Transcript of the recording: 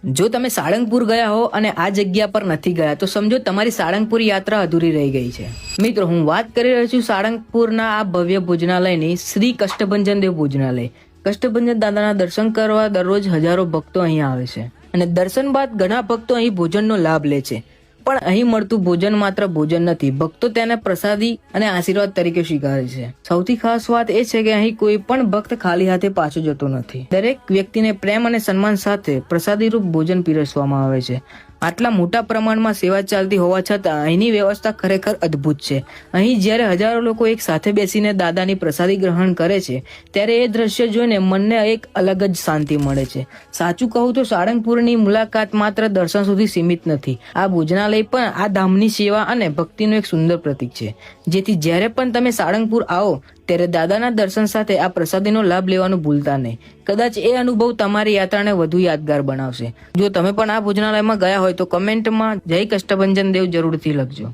જો તમે સાળંગપુર ગયા હો અને આ જગ્યા પર નથી ગયા તો સમજો તમારી સાળંગપુર યાત્રા અધૂરી રહી ગઈ છે। મિત્રો, હું વાત કરી રહ્યો છું સાળંગપુરના આ ભવ્ય ભોજનાલયની, શ્રી કષ્ટભંજન દેવ ભોજનાલય। કષ્ટભંજન દાદાના દર્શન કરવા દરરોજ હજારો ભક્તો અહીં આવે છે અને દર્શન બાદ ઘણા ભક્તો અહીં ભોજનનો લાભ લે છે। પણ અહીં મળતું ભોજન માત્ર ભોજન નથી, ભક્તો તેને પ્રસાદી અને આશીર્વાદ તરીકે સ્વીકારે છે। સૌથી ખાસ વાત એ છે કે અહીં કોઈ પણ ભક્ત ખાલી હાથે પાછો જતો નથી। દરેક વ્યક્તિને પ્રેમ અને સન્માન સાથે પ્રસાદી રૂપ ભોજન પીરસવામાં આવે છે। આટલા મોટા પ્રમાણમાં સેવા ચાલતી હોવા છતાં અહીંની વ્યવસ્થા ખરેખર અદ્ભુત છે। અહીં જ્યારે હજારો લોકો એક સાથે બેસીને દાદાની પ્રસાદી ગ્રહણ કરે છે ત્યારે એ દ્રશ્ય જોઈને મનને એક અલગ જ શાંતિ મળે છે। સાચું કહું તો સાળંગપુરની મુલાકાત માત્ર દર્શન સુધી સીમિત નથી, આ ભોજનાલય પણ આ ધામની સેવા અને ભક્તિનું એક સુંદર પ્રતીક છે। જેથી જ્યારે પણ તમે સાળંગપુર આવો ત્યારે દાદાના દર્શન સાથે આ પ્રસાદીનો લાભ લેવાનું ભૂલતા નહીં। કદાચ એ અનુભવ તમારી યાત્રાને વધુ યાદગાર બનાવશે। જો તમે પણ આ ભોજનાલયમાં ગયા હોય તો કમેન્ટમાં જય કષ્ટભંજન દેવ જરૂરથી લખજો।